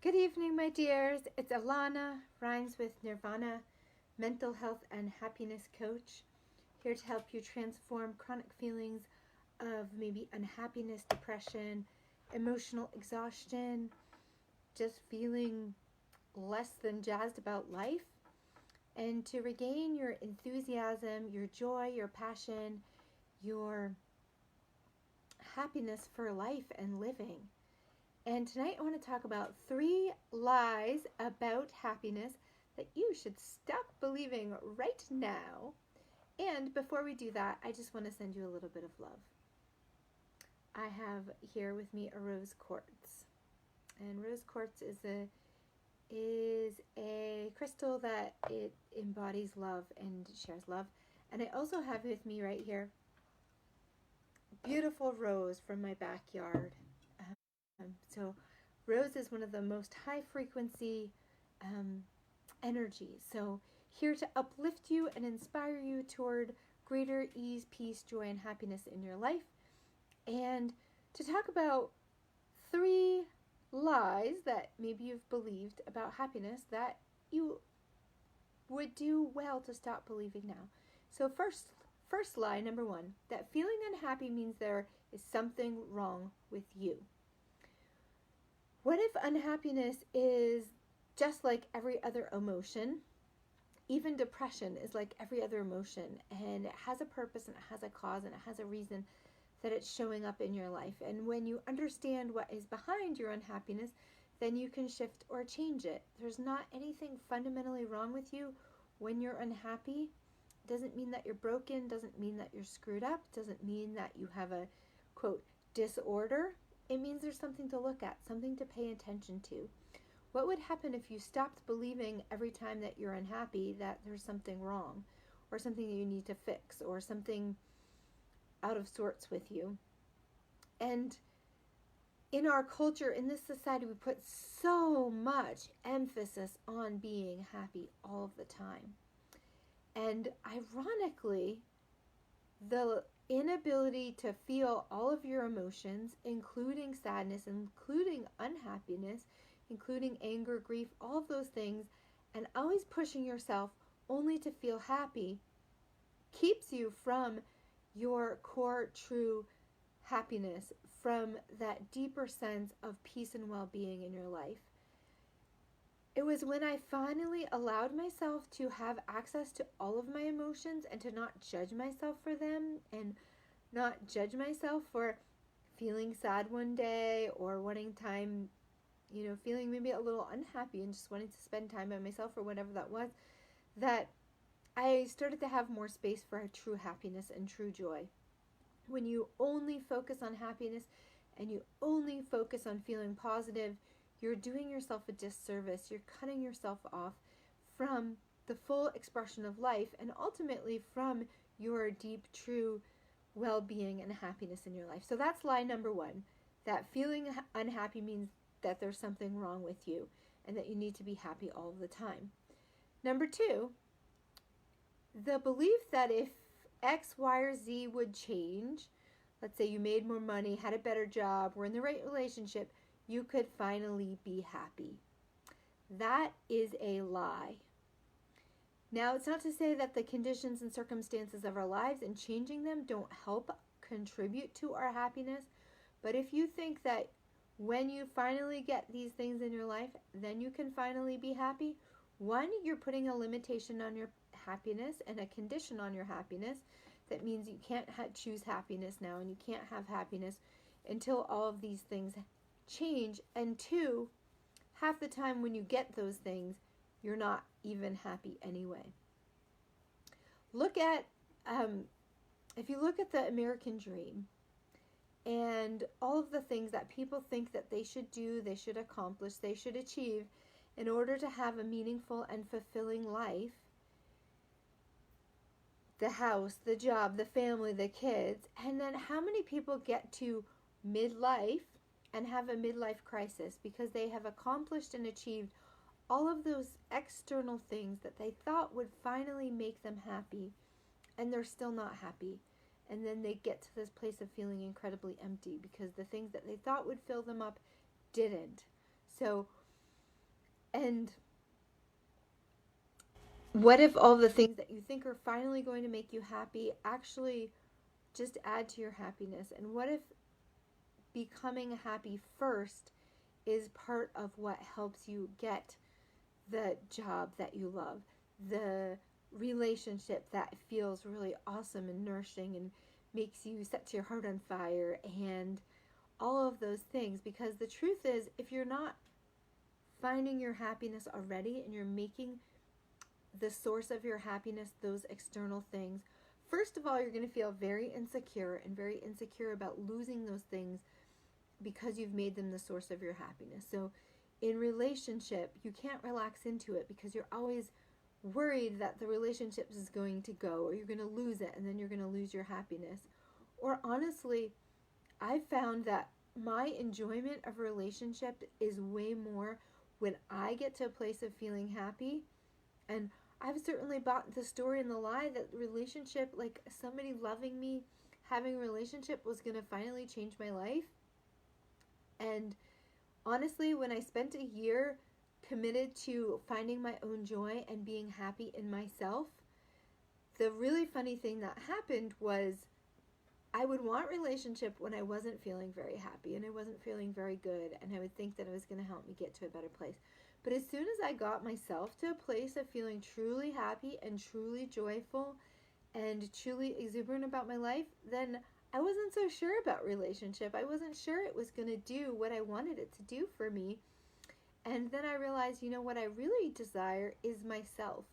Good evening, my dears. It's Alana, rhymes with Nirvana, mental health and happiness coach, here to help you transform chronic feelings of maybe unhappiness, depression, emotional exhaustion, just feeling less than jazzed about life, and to regain your enthusiasm, your joy, your passion, your happiness for life and living. And tonight I want to talk about 3 lies about happiness that you should stop believing right now. And before we do that, I just want to send you a little bit of love. I have here with me a rose quartz. And rose quartz is a crystal that it embodies love and shares love. And I also have with me right here a beautiful rose from my backyard. So rose is one of the most high frequency energies. So here to uplift you and inspire you toward greater ease, peace, joy, and happiness in your life. And to talk about 3 lies that maybe you've believed about happiness that you would do well to stop believing now. So first lie, number 1, that feeling unhappy means there is something wrong with you. What if unhappiness is just like every other emotion? Even depression is like every other emotion, and it has a purpose and it has a cause and it has a reason that it's showing up in your life. And when you understand what is behind your unhappiness, then you can shift or change it. There's not anything fundamentally wrong with you when you're unhappy. It doesn't mean that you're broken, doesn't mean that you're screwed up, doesn't mean that you have a, quote, disorder. It means there's something to look at, something to pay attention to. What would happen if you stopped believing every time that you're unhappy that there's something wrong or something you need to fix or something out of sorts with you? And in our culture, in this society, we put so much emphasis on being happy all of the time. And ironically, the inability to feel all of your emotions, including sadness, including unhappiness, including anger, grief, all of those things, and always pushing yourself only to feel happy, keeps you from your core true happiness, from that deeper sense of peace and well-being in your life. It was when I finally allowed myself to have access to all of my emotions and to not judge myself for them and not judge myself for feeling sad one day or wanting time, feeling maybe a little unhappy and just wanting to spend time by myself or whatever that was, that I started to have more space for true happiness and true joy. When you only focus on happiness and you only focus on feeling positive, you're doing yourself a disservice. You're cutting yourself off from the full expression of life and ultimately from your deep, true well-being and happiness in your life. So that's lie number 1, that feeling unhappy means that there's something wrong with you and that you need to be happy all the time. Number 2, the belief that if X, Y, or Z would change, let's say you made more money, had a better job, were in the right relationship, you could finally be happy. That is a lie. Now, it's not to say that the conditions and circumstances of our lives and changing them don't help contribute to our happiness, but if you think that when you finally get these things in your life, then you can finally be happy, 1, you're putting a limitation on your happiness and a condition on your happiness. That means you can't choose happiness now, and you can't have happiness until all of these things change. And 2, half the time when you get those things, you're not even happy anyway. Look at, if you look at the American dream and all of the things that people think that they should do, they should accomplish, they should achieve in order to have a meaningful and fulfilling life, the house, the job, the family, the kids, and then how many people get to midlife and have a midlife crisis because they have accomplished and achieved all of those external things that they thought would finally make them happy, and they're still not happy. And then they get to this place of feeling incredibly empty because the things that they thought would fill them up didn't. So And what if all the things that you think are finally going to make you happy actually just add to your happiness? And what if becoming happy first is part of what helps you get the job that you love, the relationship that feels really awesome and nourishing and makes you set your heart on fire, and all of those things? Because the truth is, if you're not finding your happiness already and you're making the source of your happiness those external things, first of all, you're going to feel very insecure about losing those things because you've made them the source of your happiness. So in relationship, you can't relax into it because you're always worried that the relationship is going to go, or you're going to lose it, and then you're going to lose your happiness. Or honestly, I found that my enjoyment of a relationship is way more when I get to a place of feeling happy. And I've certainly bought the story and the lie that relationship, like somebody loving me, having a relationship was going to finally change my life. And honestly, when I spent a year committed to finding my own joy and being happy in myself, the really funny thing that happened was I would want relationship when I wasn't feeling very happy and I wasn't feeling very good, and I would think that it was going to help me get to a better place. But as soon as I got myself to a place of feeling truly happy and truly joyful and truly exuberant about my life, then I wasn't so sure about relationship. I wasn't sure it was going to do what I wanted it to do for me. And then I realized, what I really desire is myself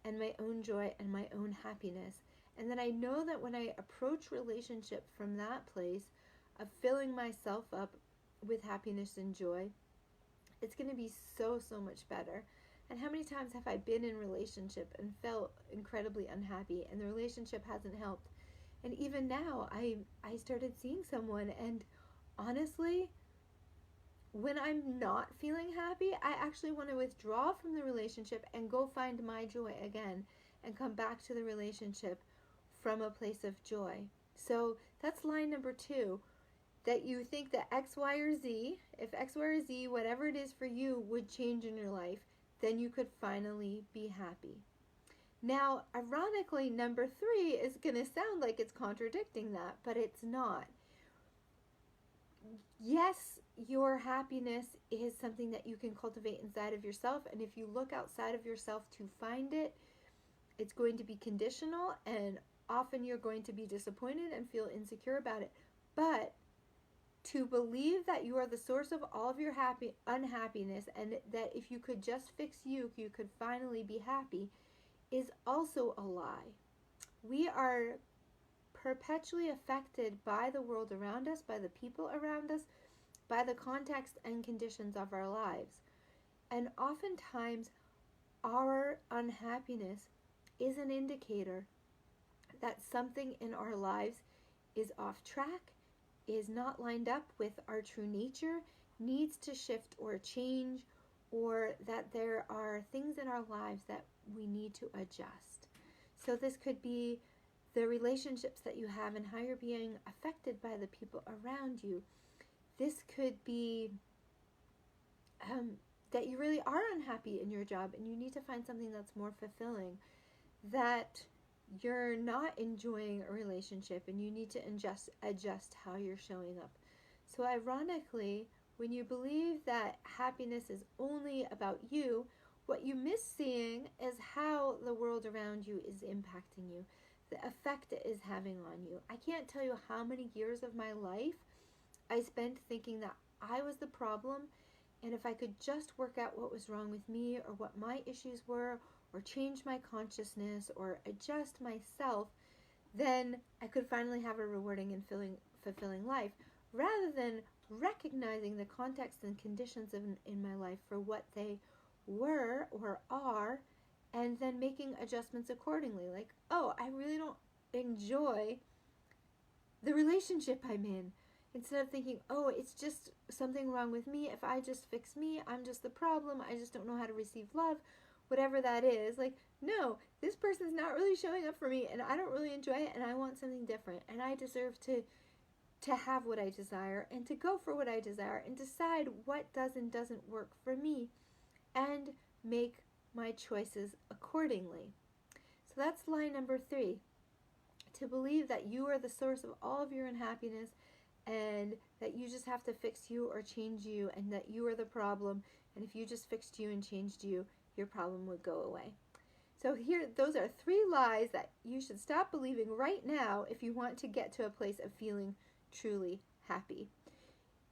and my own joy and my own happiness. And then I know that when I approach relationship from that place of filling myself up with happiness and joy, it's going to be so, so much better. And how many times have I been in relationship and felt incredibly unhappy and the relationship hasn't helped? And even now, I started seeing someone, and honestly, when I'm not feeling happy, I actually want to withdraw from the relationship and go find my joy again and come back to the relationship from a place of joy. So that's line number 2, that you think that X, Y, or Z, if X, Y, or Z, whatever it is for you, would change in your life, then you could finally be happy. Now, ironically, number 3 is going to sound like it's contradicting that, but it's not. Yes, your happiness is something that you can cultivate inside of yourself, and if you look outside of yourself to find it, it's going to be conditional, and often you're going to be disappointed and feel insecure about it. But to believe that you are the source of all of your unhappiness, and that if you could just fix you could finally be happy, is also a lie. We are perpetually affected by the world around us, by the people around us, by the context and conditions of our lives. And oftentimes, our unhappiness is an indicator that something in our lives is off track, is not lined up with our true nature, needs to shift or change, or that there are things in our lives that we need to adjust. So this could be the relationships that you have and how you're being affected by the people around you. This could be that you really are unhappy in your job and you need to find something that's more fulfilling, that you're not enjoying a relationship and you need to adjust how you're showing up. So ironically, when you believe that happiness is only about you, what you miss seeing is how the world around you is impacting you, the effect it is having on you. I can't tell you how many years of my life I spent thinking that I was the problem, and if I could just work out what was wrong with me or what my issues were, or change my consciousness or adjust myself, then I could finally have a rewarding and fulfilling life, rather than recognizing the context and conditions in my life for what they were or are, and then making adjustments accordingly. Like, oh, I really don't enjoy the relationship I'm in. Instead of thinking, oh, it's just something wrong with me. If I just fix me, I'm just the problem. I just don't know how to receive love. Whatever that is. Like, no, this person's not really showing up for me and I don't really enjoy it and I want something different. And I deserve to have what I desire and to go for what I desire and decide what does and doesn't work for me. and make my choices accordingly. So that's lie number 3. To believe that you are the source of all of your unhappiness and that you just have to fix you or change you and that you are the problem, and if you just fixed you and changed you, your problem would go away. So here, those are 3 lies that you should stop believing right now if you want to get to a place of feeling truly happy.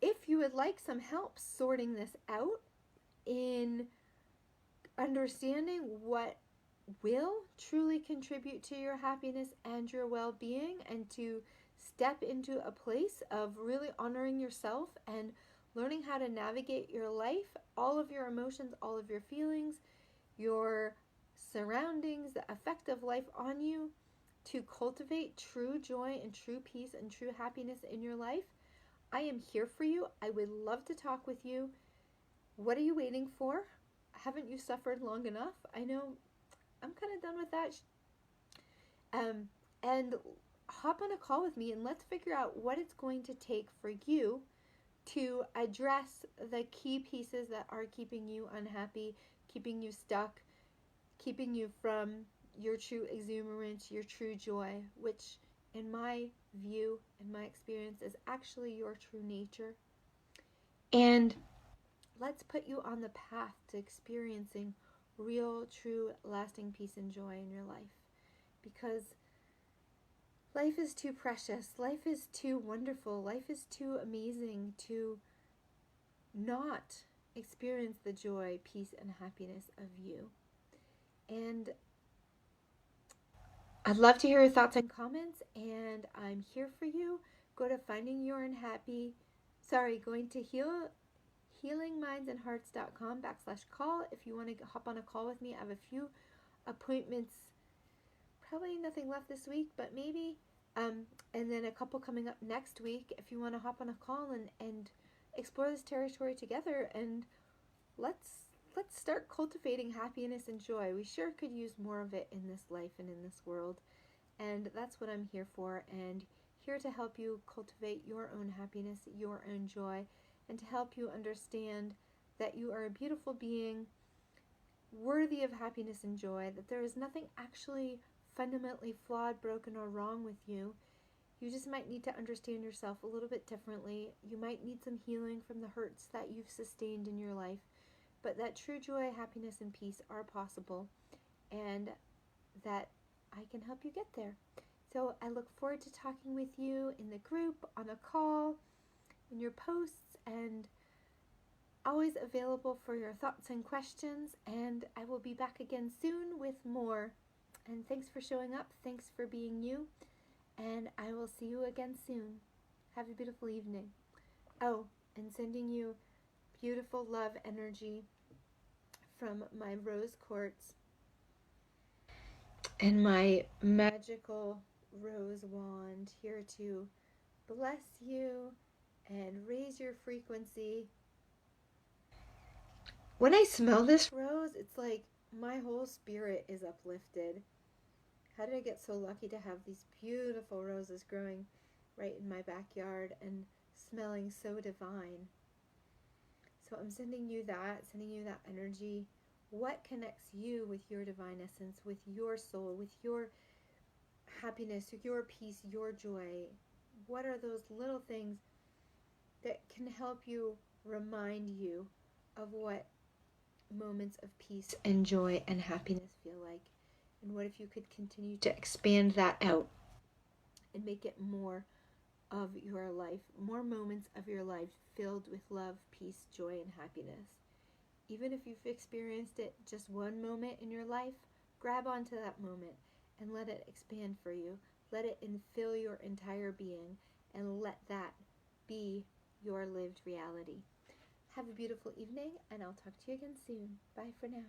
If you would like some help sorting this out in understanding what will truly contribute to your happiness and your well-being, and to step into a place of really honoring yourself and learning how to navigate your life, all of your emotions, all of your feelings, your surroundings, the effect of life on you, to cultivate true joy and true peace and true happiness in your life, I am here for you. I would love to talk with you. What are you waiting for? Haven't you suffered long enough? I know I'm kind of done with that. And hop on a call with me and let's figure out what it's going to take for you to address the key pieces that are keeping you unhappy, keeping you stuck, keeping you from your true exuberance, your true joy, which in my view, in my experience, is actually your true nature. And let's put you on the path to experiencing real, true, lasting peace and joy in your life. Because life is too precious. Life is too wonderful. Life is too amazing to not experience the joy, peace, and happiness of you. And I'd love to hear your thoughts and comments, and I'm here for you. Go to going to healingmindsandhearts.com/call if you want to hop on a call with me. I have a few appointments, probably nothing left this week, but maybe, and then a couple coming up next week if you want to hop on a call and explore this territory together, and let's start cultivating happiness and joy. We sure could use more of it in this life and in this world, and that's what I'm here for, and here to help you cultivate your own happiness, your own joy, and to help you understand that you are a beautiful being, worthy of happiness and joy, that there is nothing actually fundamentally flawed, broken, or wrong with you. You just might need to understand yourself a little bit differently. You might need some healing from the hurts that you've sustained in your life, but that true joy, happiness, and peace are possible, and that I can help you get there. So I look forward to talking with you in the group, on a call, in your posts, and always available for your thoughts and questions. And I will be back again soon with more. And thanks for showing up. Thanks for being you. And I will see you again soon. Have a beautiful evening. Oh, and sending you beautiful love energy from my rose quartz and my magical rose wand, here to bless you and raise your frequency. When I smell this rose, it's like my whole spirit is uplifted. How did I get so lucky to have these beautiful roses growing right in my backyard and smelling so divine? So I'm sending you that energy. What connects you with your divine essence, with your soul, with your happiness, your peace, your joy? What are those little things that can help you, remind you of what moments of peace and joy and happiness feel like? And what if you could continue to expand that out and make it more of your life, more moments of your life filled with love, peace, joy, and happiness? Even if you've experienced it just one moment in your life, grab onto that moment and let it expand for you. Let it infill your entire being, and let that be your lived reality. Have a beautiful evening, and I'll talk to you again soon. Bye for now.